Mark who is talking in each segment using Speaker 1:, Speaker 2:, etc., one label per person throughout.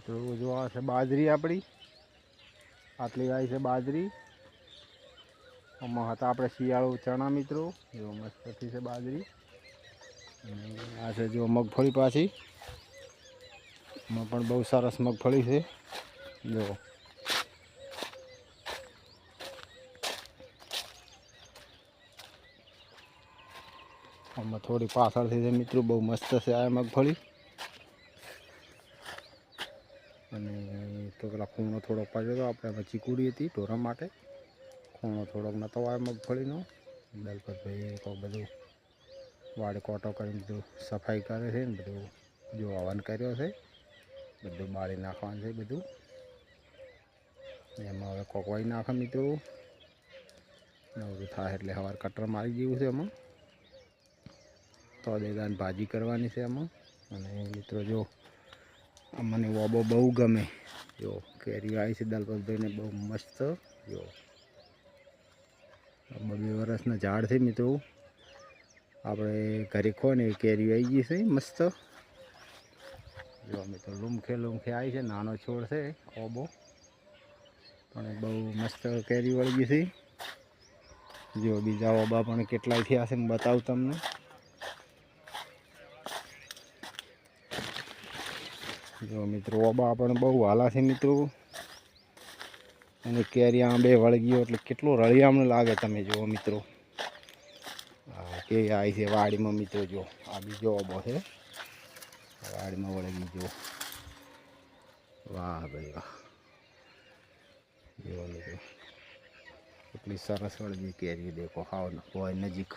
Speaker 1: મિત્રો જો આ છે બાજરી આપણી, આટલી આવી છે બાજરી. આમાં હતા આપણે શિયાળુ ચણા મિત્રો, જો મસ્તથી છે બાજરી. અને આ છે જો મગફળી પાછી, એમાં પણ બહુ સરસ મગફળી છે જો. આમાં થોડી પાછળથી છે મિત્રો, બહુ મસ્ત છે આ મગફળી. અને તો પેલા ખૂણો થોડોક પાડ્યો હતો આપણે, એમાં ચીકુડી હતી ઢોરા માટે. ખૂણો થોડોક નતો આવે મગફળીનો. દલપતભાઈ તો બધું વાડે કોટો કરીને બધું સફાઈ કરે છે ને બધું જો હવન કર્યો છે. બધું બાળી નાખવાનું છે બધું. એમાં હવે કોકવાઈ નાખે મિત્રો. નવરું થાય એટલે સવાર કટર મારી જેવું છે એમાં. તો દેદાન ભાજી કરવાની છે એમાં. અને મિત્રો જો મને ઓબો બહુ ગમે. જો કેરી આવી છે દલપતભાઈને બહુ મસ્ત. જો 2 વર્ષના ઝાડ છે મિત્રો. આપણે ઘરે ખો ને કેરી આવી ગઈ છે મસ્ત. જો મિત્રો લૂમખે આવી છે, નાનો છોડ છે ઓબો, પણ બહુ મસ્ત કેરી વળી ગઈ છે. જો બીજા ઓબા પણ કેટલાય થયા છે હું બતાવું તમને. જો મિત્રો ઓબા પણ બહુ હાલા છે મિત્રો. અને કેરી આંબે વળગ્યો એટલે કેટલું રળિયામણું લાગે તમે જુઓ મિત્રો. કેવી આવી છે વાડીમાં મિત્રો. જો આ બીજો ઓબો છે વાડીમાં વળગી. જો વાહ ભાઈ વાહ, જો મિત્રો એટલી સરસ વળગી કેરી દેખો. હાવ હોય નજીક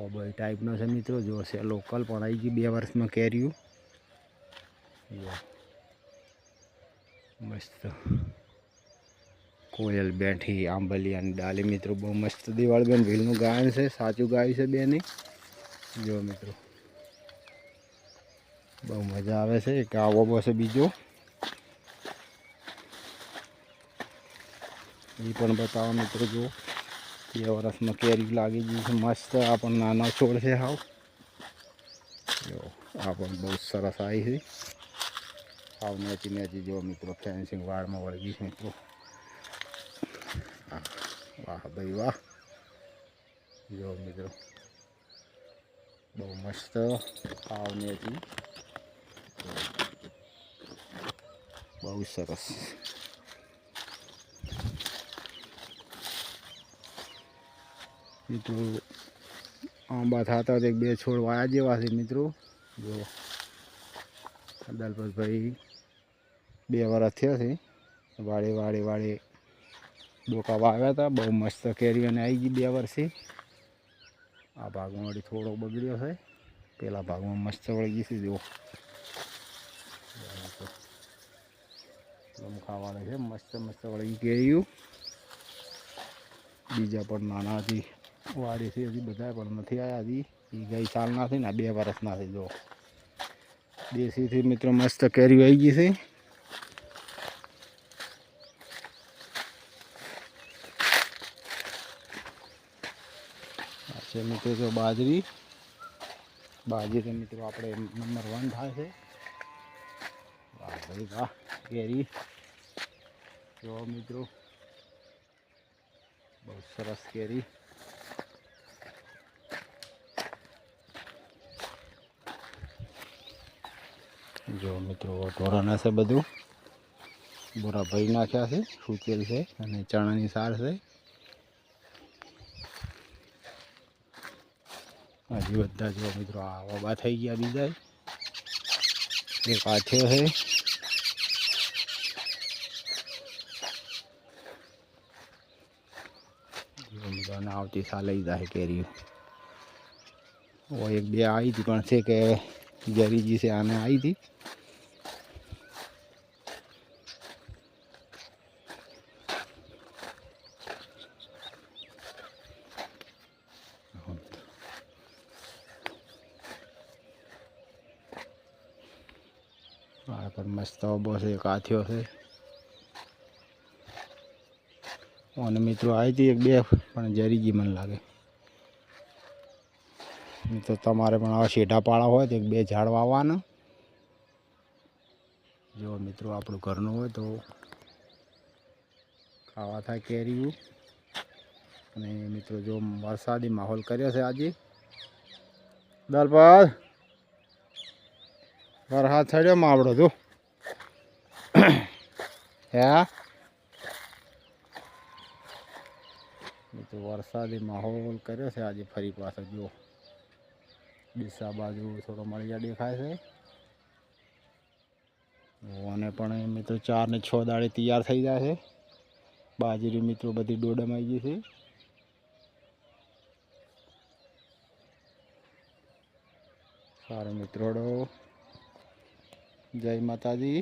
Speaker 1: ઓબો એ ટાઈપનો છે મિત્રો. જો છે લોકલ પણ આવી ગઈ 2 વર્ષમાં કેરીઓ. જો મસ્ત કોયલ બેઠી આંબલિયાની ડાલી મિત્રો. બહુ મસ્ત દિવાળીબેન ભીલનું ગાયન છે, સાચું ગાયું છે બેને. જો મિત્રો બહુ મજા આવે છે. એક આ ઓબો છે બીજો, એ પણ બતાવો મિત્રો. જો 2 વર્ષમાં કેરી લાગી ગઈ છે મસ્ત. આ પણ નાનો છોડ છે હાવ. જો આ પણ બહુ સરસ આવી છે હાવ નેચી. જો મિત્રો ફેન્સિંગ વાળમાં વળગી છે મિત્રો. વાહ ભાઈ વાહ, જો મિત્રો બહુ મસ્ત હાવ નેચી, બહુ સરસ. મિત્રો આંબા થતા 1-2 છોડ વાયા જેવા છે મિત્રો. જો દલપતભાઈ 2 વર્ષ થયા છે વાડે ડોકા વાવ્યા હતા. બહુ મસ્ત કેરી અને આવી ગઈ 2 વર્ષે. આ ભાગમાં વળી થોડો બગડ્યો છે, પેલા ભાગમાં મસ્ત વળી ગઈ છે. જો ખાવાનું છે મસ્ત વળી કેરીઓ. બીજા પણ નાના હતી વાડી છે હજી, બધા પણ નથી આવ્યા હજી. એ ગઈ સાલના છે ને 2 વર્ષના છે. જો દેશીથી મિત્રો મસ્ત કેરીઓ આવી ગઈ છે. છે મિત્રો જો બાજરી મિત્રો આપણે નંબર 1 થાય છે. વાહ ભાઈ વાહ કેરી. જો મિત્રો બહુ સરસ કેરી. જો મિત્રો ઢોરાના છે બધું, બોરા ભરી નાખ્યા છે, સૂકેલ છે અને ચણાની સાર છે. હજી બધા જો મિત્રો આ ઓબા થઈ ગયા. બીજા એક આથ્યો છે. અને આવતી સાલ લઈ જાય કેરીઓ. 1-2 આવી હતી પણ છે કે જરીજી છે આને આવી હતી. આ પણ મસ્ત ઓબો છે, એક આથ્યો છે. અને મિત્રો આવી હતી 1-2 પણ જરીજી મને લાગે. મિત્રો તમારે પણ આવા શેઢા પાળા હોય તો 1-2 ઝાડ વાવવાના. જો મિત્રો આપણું ઘરનું હોય તો ખાવા થાય કેરીયું. અને મિત્રો જો વરસાદી માહોલ કર્યો છે આજે દલપત વરસાદ ચડ્યો માવડો જો હે મિત્રો વરસાદી માહોલ કર્યો છે આજે ફરી પાછો જો ડીસા બાજુ થોડો મળિયા દેખાય છે. અને પણ મિત્રો 4 ને 6 દાડે તૈયાર થઈ જાય છે. બાજરી મિત્રો બધી ડોડમ આવી ગઈ છે. સારું મિત્રો જય માતાજી.